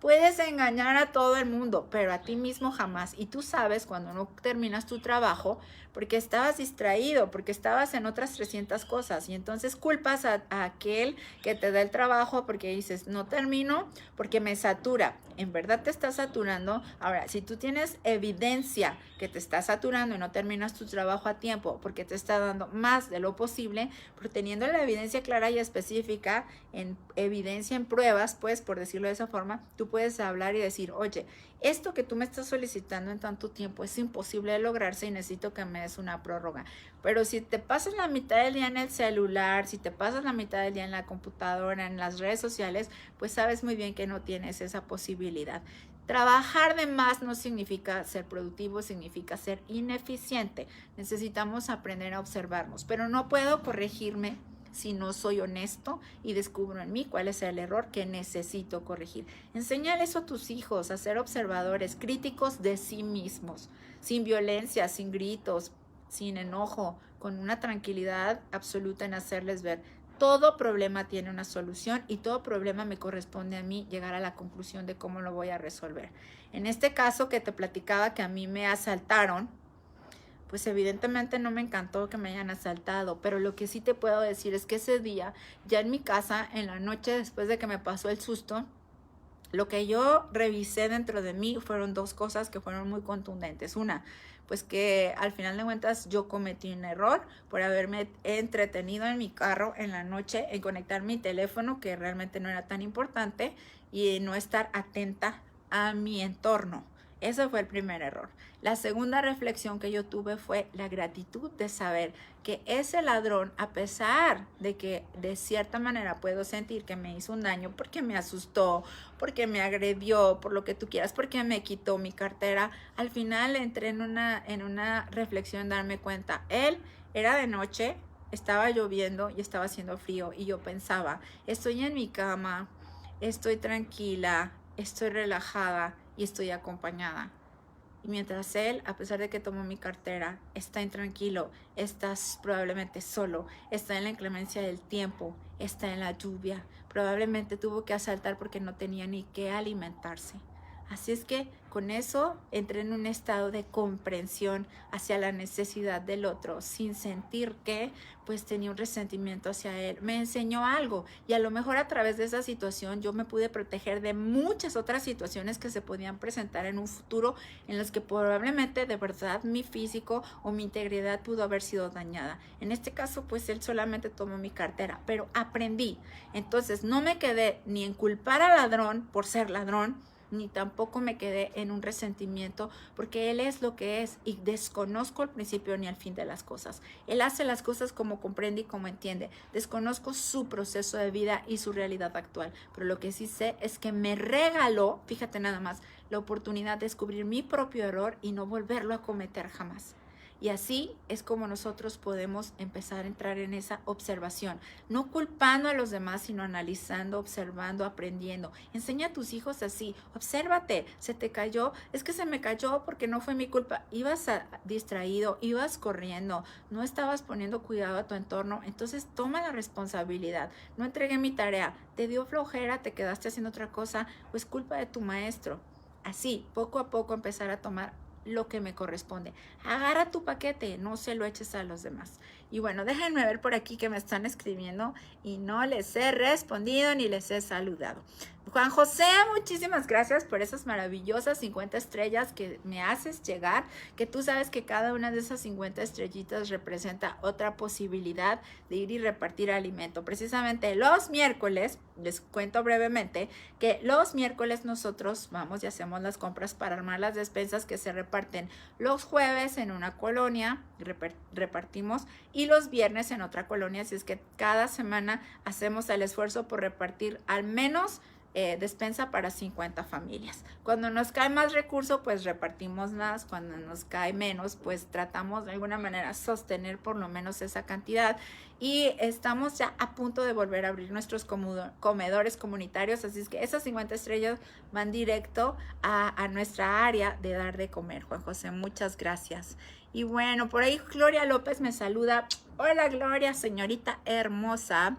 Puedes engañar a todo el mundo, pero a ti mismo jamás. Y tú sabes cuando no terminas tu trabajo porque estabas distraído, porque estabas en otras 300 cosas. Y entonces culpas a aquel que te da el trabajo porque dices, no termino porque me satura. En verdad te está saturando. Ahora, si tú tienes evidencia que te está saturando y no terminas tu trabajo a tiempo porque te está dando más de lo posible, pero teniendo la evidencia clara y específica, en evidencia, en pruebas, pues, por decirlo de esa forma, tú puedes hablar y decir, oye, esto que tú me estás solicitando en tanto tiempo es imposible de lograrse y necesito que me des una prórroga. Pero si te pasas la mitad del día en el celular, si te pasas la mitad del día en la computadora, en las redes sociales, pues sabes muy bien que no tienes esa posibilidad. Trabajar de más no significa ser productivo, significa ser ineficiente. Necesitamos aprender a observarnos, pero no puedo corregirme si no soy honesto y descubro en mí cuál es el error que necesito corregir. Enséñale eso a tus hijos, a ser observadores, críticos de sí mismos, sin violencia, sin gritos, sin enojo, con una tranquilidad absoluta en hacerles ver. Todo problema tiene una solución y todo problema me corresponde a mí llegar a la conclusión de cómo lo voy a resolver. En este caso que te platicaba que a mí me asaltaron, pues evidentemente no me encantó que me hayan asaltado, pero lo que sí te puedo decir es que ese día, ya en mi casa, en la noche después de que me pasó el susto, lo que yo revisé dentro de mí fueron dos cosas que fueron muy contundentes. Una, pues que al final de cuentas yo cometí un error por haberme entretenido en mi carro en la noche en conectar mi teléfono, que realmente no era tan importante, y no estar atenta a mi entorno. Ese fue el primer error. La segunda reflexión que yo tuve fue la gratitud de saber que ese ladrón, a pesar de que de cierta manera puedo sentir que me hizo un daño porque me asustó, porque me agredió, por lo que tú quieras, porque me quitó mi cartera, al final entré en una reflexión, darme cuenta, él era de noche, estaba lloviendo y estaba haciendo frío y yo pensaba, estoy en mi cama, estoy tranquila, estoy relajada y estoy acompañada. Y mientras él, a pesar de que tomó mi cartera, está intranquilo, estás probablemente solo, está en la inclemencia del tiempo, está en la lluvia, probablemente tuvo que asaltar porque no tenía ni qué alimentarse. Así es que con eso entré en un estado de comprensión hacia la necesidad del otro, sin sentir que pues tenía un resentimiento hacia él. Me enseñó algo y a lo mejor a través de esa situación yo me pude proteger de muchas otras situaciones que se podían presentar en un futuro en las que probablemente de verdad mi físico o mi integridad pudo haber sido dañada. En este caso pues él solamente tomó mi cartera, pero aprendí. Entonces no me quedé ni en culpar al ladrón por ser ladrón, ni tampoco me quedé en un resentimiento porque él es lo que es y desconozco el principio ni el fin de las cosas. Él hace las cosas como comprende y como entiende. Desconozco su proceso de vida y su realidad actual, pero lo que sí sé es que me regaló, fíjate nada más, la oportunidad de descubrir mi propio error y no volverlo a cometer jamás. Y así es como nosotros podemos empezar a entrar en esa observación, no culpando a los demás, sino analizando, observando, aprendiendo. Enseña a tus hijos así, obsérvate, se te cayó, es que se me cayó porque no fue mi culpa, ibas distraído, ibas corriendo, no estabas poniendo cuidado a tu entorno, entonces toma la responsabilidad, no entregué mi tarea, te dio flojera, te quedaste haciendo otra cosa, pues culpa de tu maestro. Así, poco a poco empezar a tomar lo que me corresponde. Agarra tu paquete, no se lo eches a los demás. Y bueno, déjenme ver por aquí que me están escribiendo y no les he respondido ni les he saludado. Juan José, muchísimas gracias por esas maravillosas 50 estrellas que me haces llegar, que tú sabes que cada una de esas 50 estrellitas representa otra posibilidad de ir y repartir alimento. Precisamente los miércoles, les cuento brevemente, que los miércoles nosotros vamos y hacemos las compras para armar las despensas que se reparten los jueves en una colonia, repartimos, y los viernes en otra colonia, así es que cada semana hacemos el esfuerzo por repartir al menos despensa para 50 familias. Cuando nos cae más recurso, pues repartimos más. Cuando nos cae menos, pues tratamos de alguna manera sostener por lo menos esa cantidad. Y estamos ya a punto de volver a abrir nuestros comedores comunitarios, así es que esas 50 estrellas van directo a nuestra área de dar de comer. Juan José, muchas gracias. Y bueno, por ahí Gloria López me saluda. Hola Gloria, señorita hermosa.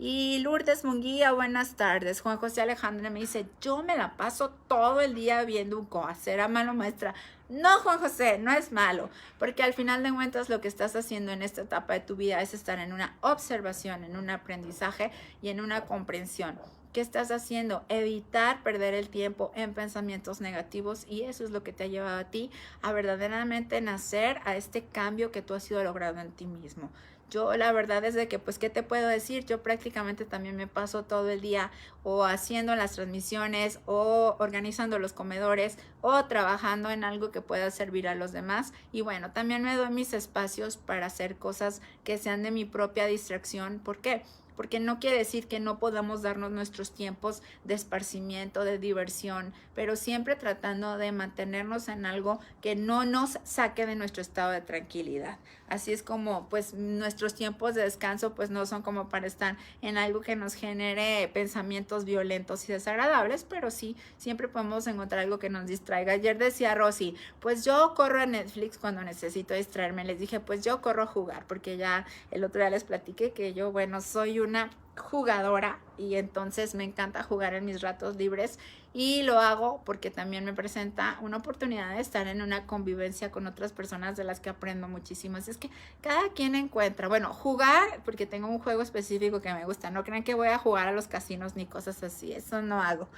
Y Lourdes Munguía, buenas tardes. Juan José Alejandra me dice, yo me la paso todo el día viendo un coa. ¿Será malo, maestra? No, Juan José, no es malo, porque al final de cuentas lo que estás haciendo en esta etapa de tu vida es estar en una observación, en un aprendizaje y en una comprensión. ¿Qué estás haciendo? Evitar perder el tiempo en pensamientos negativos, y eso es lo que te ha llevado a ti a verdaderamente nacer a este cambio que tú has ido logrando en ti mismo. Yo la verdad es de que, pues, ¿qué te puedo decir? Yo prácticamente también me paso todo el día o haciendo las transmisiones o organizando los comedores o trabajando en algo que pueda servir a los demás. Y bueno, también me doy mis espacios para hacer cosas que sean de mi propia distracción. ¿Por qué? Porque no quiere decir que no podamos darnos nuestros tiempos de esparcimiento, de diversión, pero siempre tratando de mantenernos en algo que no nos saque de nuestro estado de tranquilidad. Así es como, pues, nuestros tiempos de descanso, pues, no son como para estar en algo que nos genere pensamientos violentos y desagradables, pero sí, siempre podemos encontrar algo que nos distraiga. Ayer decía Rosy, pues yo corro a Netflix cuando necesito distraerme. Les dije, pues yo corro a jugar, porque ya el otro día les platiqué que yo, bueno, soy una jugadora y entonces me encanta jugar en mis ratos libres, y lo hago porque también me presenta una oportunidad de estar en una convivencia con otras personas de las que aprendo muchísimo. Así es que cada quien encuentra, bueno, jugar porque tengo un juego específico que me gusta, no crean que voy a jugar a los casinos ni cosas así, eso no hago.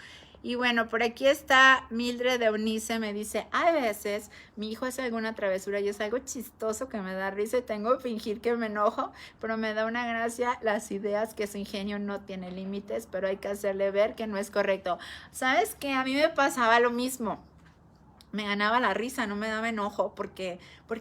Y bueno, por aquí está Mildred de Eunice, me dice, a veces mi hijo hace alguna travesura y es algo chistoso que me da risa y tengo que fingir que me enojo, pero me da una gracia las ideas, que su ingenio no tiene límites, pero hay que hacerle ver que no es correcto. ¿Sabes qué? A mí me pasaba lo mismo. Me ganaba la risa, no me daba enojo, porque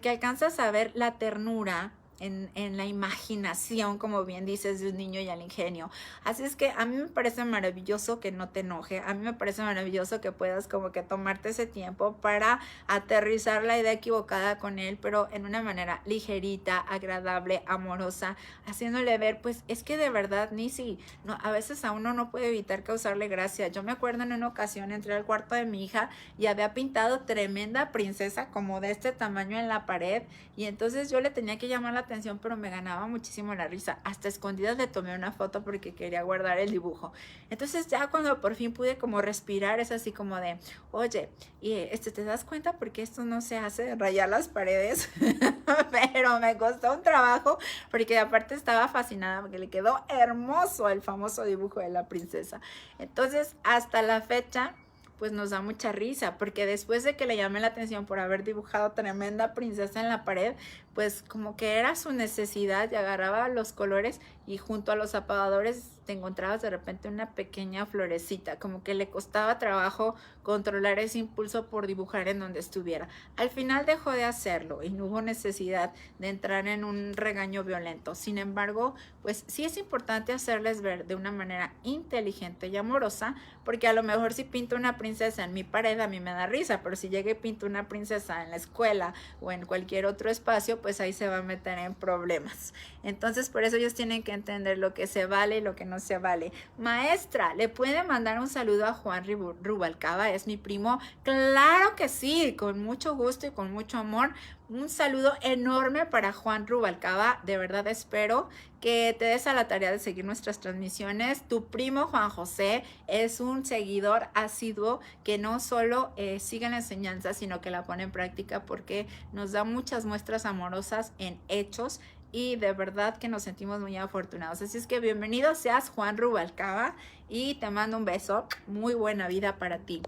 alcanzas a ver la ternura en la imaginación, como bien dices, de un niño y al ingenio. Así es que a mí me parece maravilloso que no te enoje, a mí me parece maravilloso que puedas como que tomarte ese tiempo para aterrizar la idea equivocada con él, pero en una manera ligerita, agradable, amorosa, haciéndole ver, pues es que de verdad, Nisi, no, a veces a uno no puede evitar causarle gracia. Yo me acuerdo en una ocasión entré al cuarto de mi hija y había pintado tremenda princesa como de este tamaño en la pared, y entonces yo le tenía que llamar la atención, pero me ganaba muchísimo la risa. Hasta escondidas le tomé una foto porque quería guardar el dibujo. Entonces ya cuando por fin pude como respirar, es así como de, oye, y ¿te das cuenta porque esto no se hace de rayar las paredes? Pero me costó un trabajo, porque aparte estaba fascinada porque le quedó hermoso el famoso dibujo de la princesa. Entonces hasta la fecha pues nos da mucha risa, porque después de que le llamé la atención por haber dibujado tremenda princesa en la pared, pues como que era su necesidad, y agarraba los colores y junto a los apagadores te encontrabas de repente una pequeña florecita, como que le costaba trabajo controlar ese impulso por dibujar en donde estuviera. Al final dejó de hacerlo y no hubo necesidad de entrar en un regaño violento. Sin embargo, pues sí es importante hacerles ver de una manera inteligente y amorosa, porque a lo mejor si pinto una princesa en mi pared a mí me da risa, pero si llegué y pinto una princesa en la escuela o en cualquier otro espacio, pues ahí se va a meter en problemas. Entonces por eso ellos tienen que entender lo que se vale y lo que no se vale. Maestra, ¿le puede mandar un saludo a Juan Rubalcaba? ¿Es mi primo? Claro que sí, con mucho gusto y con mucho amor. Un saludo enorme para Juan Rubalcaba. De verdad espero que te des a la tarea de seguir nuestras transmisiones. Tu primo Juan José es un seguidor asiduo que no solo sigue la enseñanza, sino que la pone en práctica, porque nos da muchas muestras amorosas en hechos, y de verdad que nos sentimos muy afortunados. Así es que bienvenido seas, Juan Rubalcaba, y te mando un beso. Muy buena vida para ti.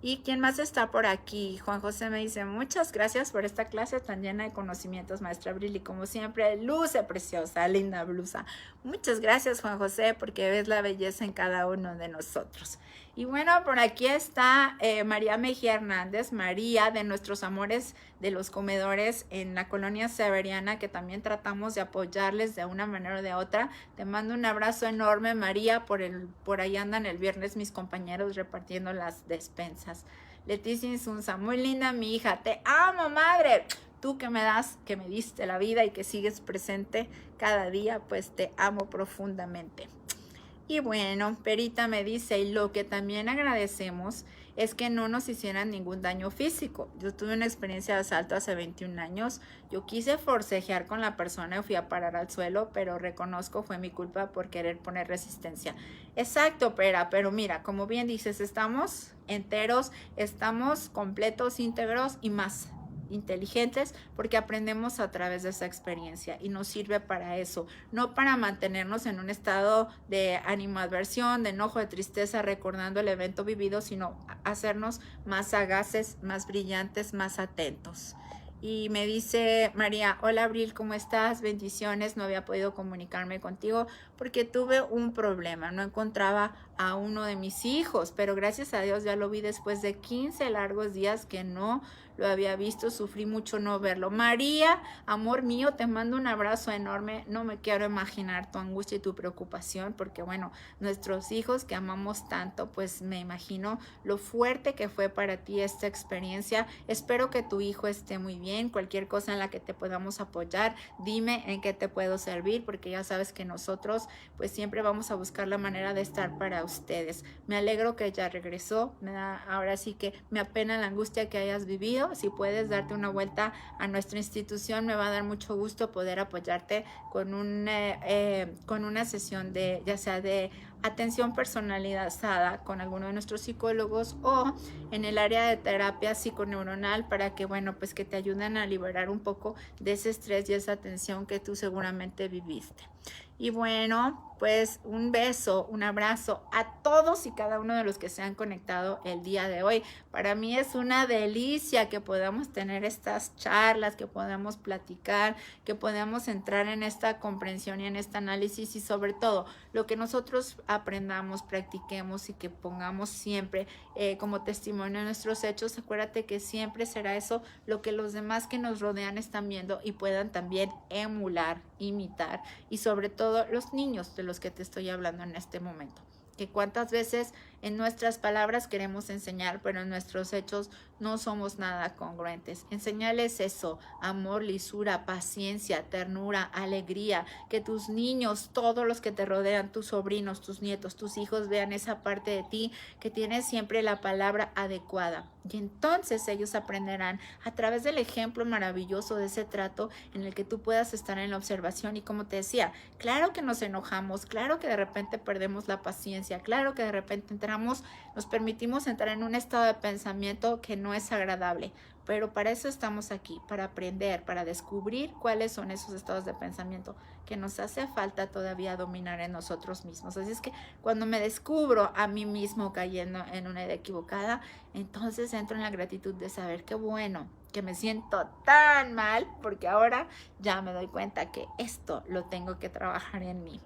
¿Y quién más está por aquí? Juan José me dice, muchas gracias por esta clase tan llena de conocimientos, maestra Abril, y como siempre, luce preciosa, linda blusa. Muchas gracias, Juan José, porque ves la belleza en cada uno de nosotros. Y bueno, por aquí está María Mejía Hernández, María, de Nuestros Amores de los Comedores en la colonia Severiana, que también tratamos de apoyarles de una manera o de otra. Te mando un abrazo enorme, María. Por ahí andan el viernes mis compañeros repartiendo las despensas. Leticia Insunza, muy linda mi hija, te amo, madre. Tú que me das, que me diste la vida y que sigues presente cada día, pues te amo profundamente. Y bueno, Perita me dice, y lo que también agradecemos es que no nos hicieran ningún daño físico. Yo tuve una experiencia de asalto hace 21 años. Yo quise forcejear con la persona y fui a parar al suelo, pero reconozco fue mi culpa por querer poner resistencia. Exacto, pero mira, como bien dices, estamos enteros, estamos completos, íntegros y más inteligentes porque aprendemos a través de esa experiencia y nos sirve para eso, no para mantenernos en un estado de animadversión, de enojo, de tristeza recordando el evento vivido, sino hacernos más sagaces, más brillantes, más atentos. Y me dice María, hola Abril, ¿cómo estás? Bendiciones, no había podido comunicarme contigo porque tuve un problema, no encontraba a uno de mis hijos, pero gracias a Dios ya lo vi después de 15 largos días que no lo había visto, sufrí mucho no verlo. María, amor mío, te mando un abrazo enorme, no me quiero imaginar tu angustia y tu preocupación, porque bueno, nuestros hijos que amamos tanto, pues me imagino lo fuerte que fue para ti esta experiencia. Espero que tu hijo esté muy bien, cualquier cosa en la que te podamos apoyar, dime en qué te puedo servir, porque ya sabes que nosotros pues siempre vamos a buscar la manera de estar para ustedes. Me alegro que ya regresó, ahora sí que me apena la angustia que hayas vivido. Si puedes darte una vuelta a nuestra institución, me va a dar mucho gusto poder apoyarte con una sesión de, ya sea de atención personalizada con alguno de nuestros psicólogos o en el área de terapia psiconeuronal para que, bueno, pues que te ayuden a liberar un poco de ese estrés y esa tensión que tú seguramente viviste. Y bueno, pues un beso, un abrazo a todos y cada uno de los que se han conectado el día de hoy. Para mí es una delicia que podamos tener estas charlas, que podamos platicar, que podamos entrar en esta comprensión y en este análisis y sobre todo lo que nosotros aprendamos, practiquemos y que pongamos siempre como testimonio de nuestros hechos. Acuérdate que siempre será eso lo que los demás que nos rodean están viendo y puedan también emular, imitar y sobre todo los niños de los que te estoy hablando en este momento. Que cuántas veces en nuestras palabras queremos enseñar, pero en nuestros hechos no somos nada congruentes. Enseñales eso, amor, lisura, paciencia, ternura, alegría, que tus niños, todos los que te rodean, tus sobrinos, tus nietos, tus hijos vean esa parte de ti que tienes siempre la palabra adecuada. Y entonces ellos aprenderán a través del ejemplo maravilloso de ese trato en el que tú puedas estar en la observación. Y como te decía, claro que nos enojamos, claro que de repente perdemos la paciencia, claro que de repente nos permitimos entrar en un estado de pensamiento que no es agradable, pero para eso estamos aquí, para aprender, para descubrir cuáles son esos estados de pensamiento que nos hace falta todavía dominar en nosotros mismos. Así es que cuando me descubro a mí mismo cayendo en una idea equivocada, entonces entro en la gratitud de saber qué bueno, que me siento tan mal, porque ahora ya me doy cuenta que esto lo tengo que trabajar en mí,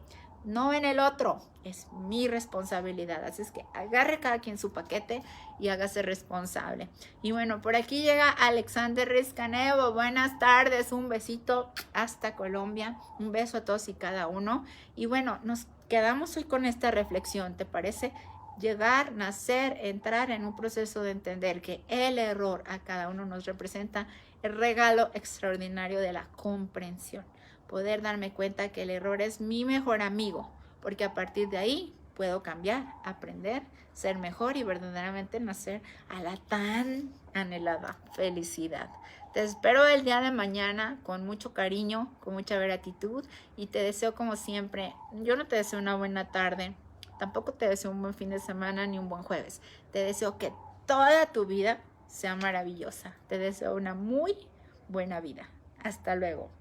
no en el otro, es mi responsabilidad. Así es que agarre cada quien su paquete y hágase responsable. Y bueno, por aquí llega Alexander Rizcanevo. Buenas tardes, un besito hasta Colombia, un beso a todos y cada uno. Y bueno, nos quedamos hoy con esta reflexión, ¿te parece? Llegar, nacer, entrar en un proceso de entender que el error a cada uno nos representa el regalo extraordinario de la comprensión. Poder darme cuenta que el error es mi mejor amigo, porque a partir de ahí puedo cambiar, aprender, ser mejor y verdaderamente nacer a la tan anhelada felicidad. Te espero el día de mañana con mucho cariño, con mucha gratitud y te deseo como siempre, yo no te deseo una buena tarde, tampoco te deseo un buen fin de semana ni un buen jueves. Te deseo que toda tu vida sea maravillosa. Te deseo una muy buena vida. Hasta luego.